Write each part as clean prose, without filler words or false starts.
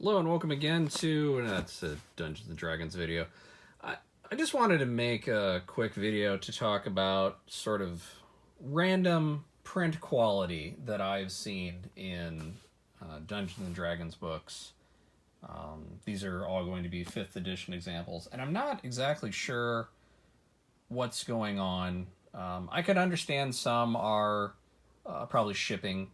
Hello and welcome again to, that's a Dungeons & Dragons video. I just wanted to make a quick video to talk about sort of random print quality that I've seen in Dungeons & Dragons books. These are all going to be 5th edition examples, and I'm not exactly sure what's going on. I could understand some are probably shipping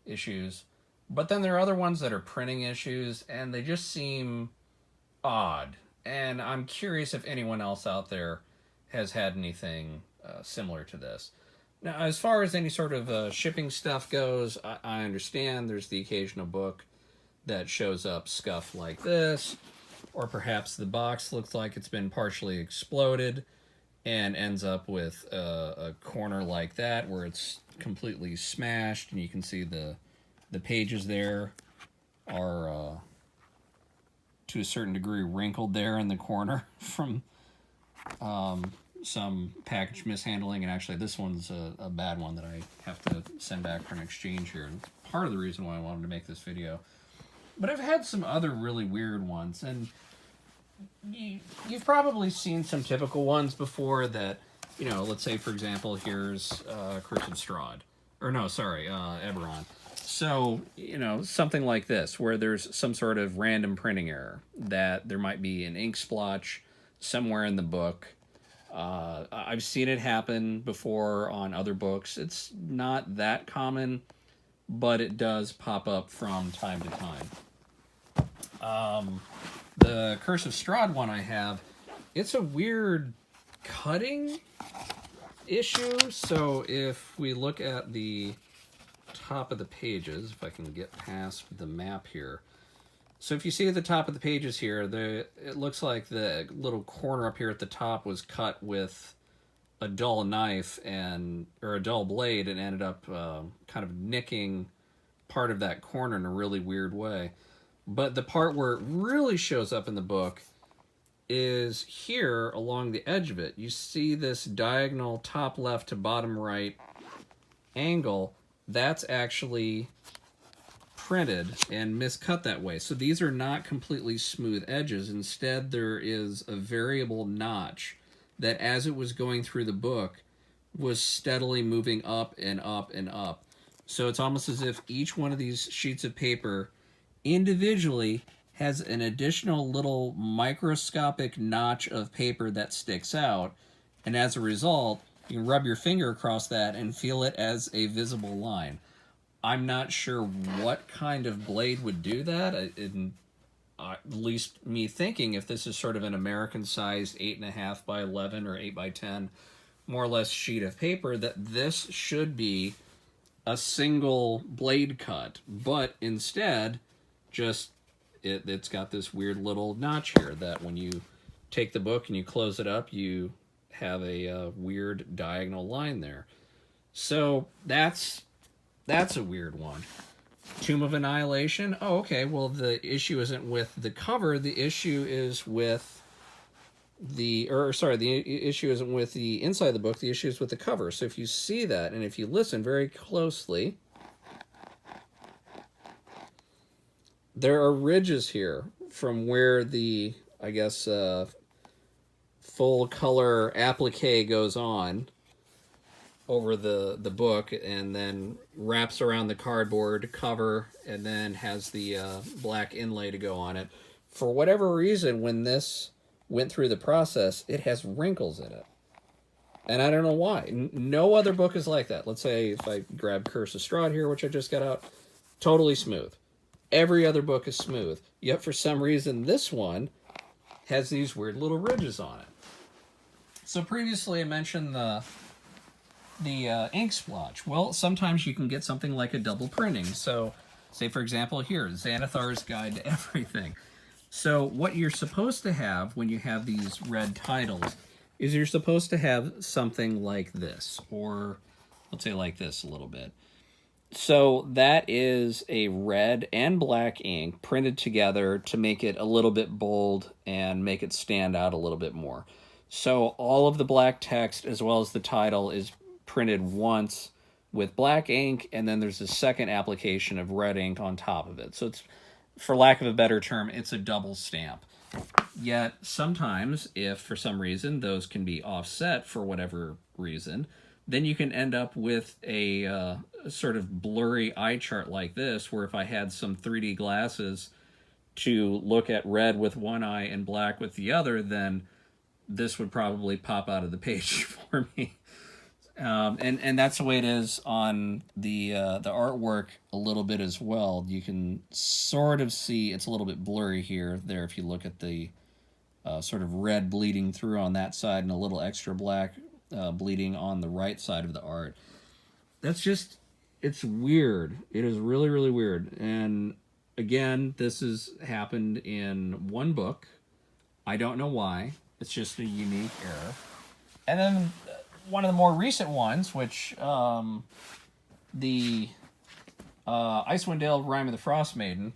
issues, but then there are other ones that are printing issues, and they just seem odd. And I'm curious if anyone else out there has had anything similar to this. Now, as far as any sort of shipping stuff goes, I understand there's the occasional book that shows up scuffed like this, or perhaps the box looks like it's been partially exploded and ends up with a corner like that where it's completely smashed, and you can see the pages there are to a certain degree wrinkled there in the corner from some package mishandling, and actually this one's a bad one that I have to send back for an exchange here, and part of the reason why I wanted to make this video. But I've had some other really weird ones, and you've probably seen some typical ones before that, you know, let's say for example here's Cursive Strod, or no, sorry, Eberron. So, you know, something like this, where there's some sort of random printing error, that there might be an ink splotch somewhere in the book. I've seen it happen before on other books. It's not that common, but it does pop up from time to time. The Cursive Strad one I have, it's a weird cutting issue. So if we look at the top of the pages, if I can get past the map here. So if you see at the top of the pages here, it looks like the little corner up here at the top was cut with a dull knife or a dull blade, and ended up kind of nicking part of that corner in a really weird way. But the part where it really shows up in the book is here along the edge of it. You see this diagonal top left to bottom right angle. That's actually printed and miscut that way. So these are not completely smooth edges. Instead, there is a variable notch that, as it was going through the book, was steadily moving up and up and up. So it's almost as if each one of these sheets of paper individually has an additional little microscopic notch of paper that sticks out, and as a result, you can rub your finger across that and feel it as a visible line. I'm not sure what kind of blade would do that. At least me thinking, if this is sort of an American-sized 8.5 by 11 or 8 by 10, more or less sheet of paper, that this should be a single blade cut. But instead, just it's got this weird little notch here that when you take the book and you close it up, you have a weird diagonal line there. So that's a weird one. Tomb of Annihilation. Oh, okay. Well, the issue isn't with the cover. The issue is with the issue isn't with the inside of the book. The issue is with the cover. So if you see that, and if you listen very closely, there are ridges here from where the, I guess, full color applique goes on over the book, and then wraps around the cardboard cover, and then has the black inlay to go on it. For whatever reason, when this went through the process, it has wrinkles in it. And I don't know why. No other book is like that. Let's say if I grab Cursive Strad here, which I just got out, totally smooth. Every other book is smooth. Yet for some reason, this one has these weird little ridges on it. So previously I mentioned the ink splotch. Well, sometimes you can get something like a double printing. So say for example here, Xanathar's Guide to Everything. So what you're supposed to have when you have these red titles is you're supposed to have something like this, or let's say like this a little bit. So that is a red and black ink printed together to make it a little bit bold and make it stand out a little bit more. So all of the black text as well as the title is printed once with black ink, and then there's a second application of red ink on top of it. So it's for lack of a better term, it's a double stamp. Yet sometimes, if for some reason those can be offset for whatever reason, then you can end up with a sort of blurry eye chart like this, where if I had some 3D glasses to look at red with one eye and black with the other, then this would probably pop out of the page for me. And that's the way it is on the artwork a little bit as well. You can sort of see it's a little bit blurry here, there, if you look at the sort of red bleeding through on that side and a little extra black bleeding on the right side of the art. That's just, it's weird. It is really, really weird. And again, this has happened in one book. I don't know why. It's just a unique error. And then one of the more recent ones, which the Icewind Dale Rime of the Frost Maiden,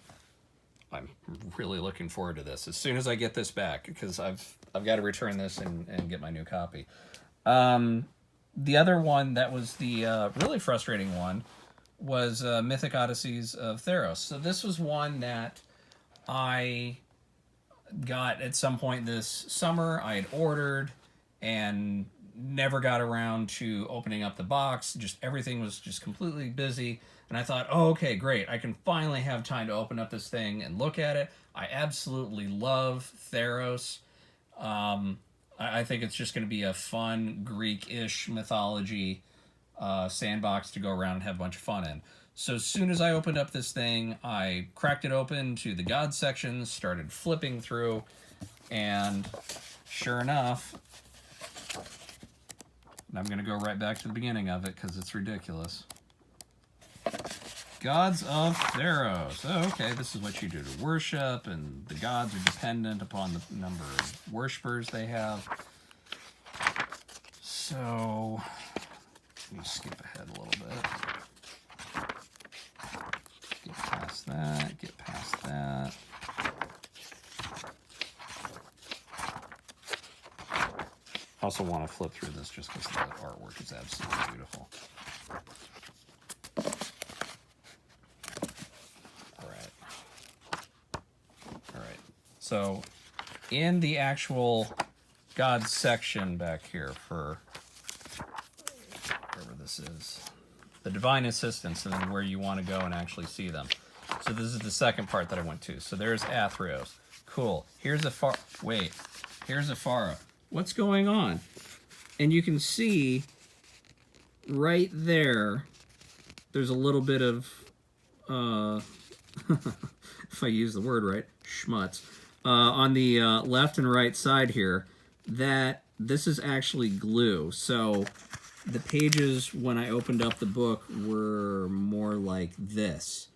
I'm really looking forward to this as soon as I get this back, because I've got to return this and get my new copy. The other one that was the really frustrating one was Mythic Odysseys of Theros. So this was one that I got at some point this summer. I had ordered and never got around to opening up the box. Just everything was just completely busy. And I thought, oh, okay, great. I can finally have time to open up this thing and look at it. I absolutely love Theros. I think it's just going to be a fun Greek-ish mythology sandbox to go around and have a bunch of fun in. So as soon as I opened up this thing, I cracked it open to the God section, started flipping through, and sure enough, and I'm going to go right back to the beginning of it because it's ridiculous. Gods of Theros. Oh, okay, this is what you do to worship, and the gods are dependent upon the number of worshippers they have. So, let me skip ahead a little bit. Get past that, get past that. I also want to flip through this just because the artwork is absolutely beautiful. So, in the actual God section back here for wherever this is, the Divine Assistants, and then where you want to go and actually see them. So this is the second part that I went to. So there's Athreos. Cool. Here's here's Aphara. What's going on? And you can see right there, there's a little bit of, if I use the word right, schmutz. On the left and right side here, that this is actually glue. So the pages, when I opened up the book, were more like this,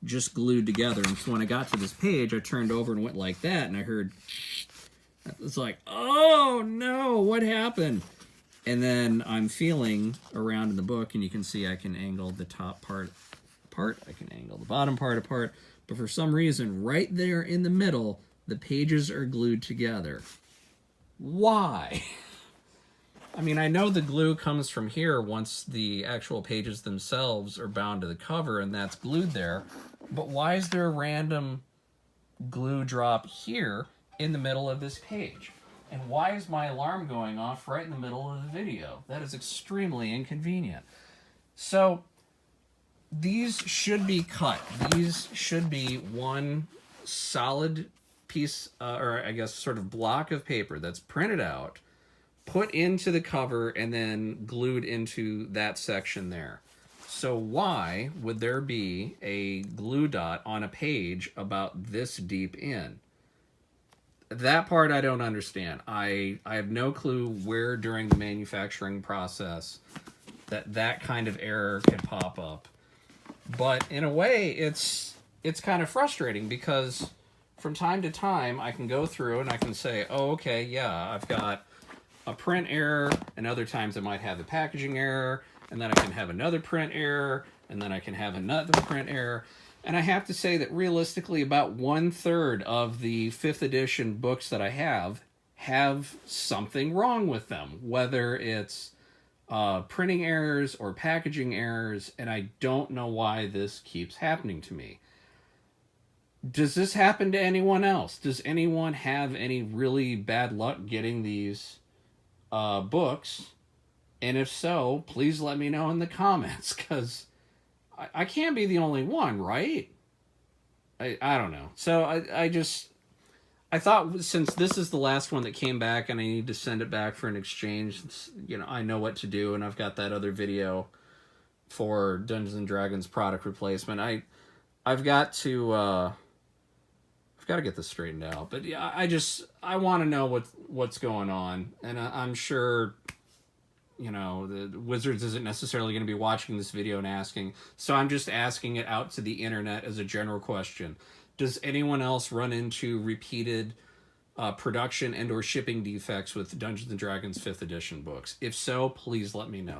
just glued together. And so when I got to this page, I turned over and went like that, and I heard, it's like, oh no, what happened? And then I'm feeling around in the book, and you can see I can angle the top part apart, I can angle the bottom part apart, but for some reason, right there in the middle, the pages are glued together. Why? I mean, I know the glue comes from here once the actual pages themselves are bound to the cover and that's glued there, but why is there a random glue drop here in the middle of this page? And why is my alarm going off right in the middle of the video? That is extremely inconvenient. So, these should be cut. These should be one solid piece, or I guess sort of block of paper that's printed out, put into the cover, and then glued into that section there. So why would there be a glue dot on a page about this deep in? That part I don't understand. I have no clue where during the manufacturing process that kind of error could pop up. But in a way, it's kind of frustrating because from time to time, I can go through and I can say, oh, okay, yeah, I've got a print error, and other times I might have a packaging error, and then I can have another print error, and then I can have another print error. And I have to say that realistically, about 1/3 of the 5th edition books that I have something wrong with them, whether it's printing errors or packaging errors, and I don't know why this keeps happening to me. Does this happen to anyone else? Does anyone have any really bad luck getting these books? And if so, please let me know in the comments, because I can't be the only one, right? I don't know. So I thought, since this is the last one that came back and I need to send it back for an exchange, you know, I know what to do, and I've got that other video for Dungeons and Dragons product replacement. I've got to get this straightened out. But yeah, I want to know what's going on, and I'm sure, you know, the Wizards isn't necessarily going to be watching this video and asking. So I'm just asking it out to the internet as a general question. Does anyone else run into repeated production and or shipping defects with Dungeons & Dragons 5th edition books? If so, please let me know.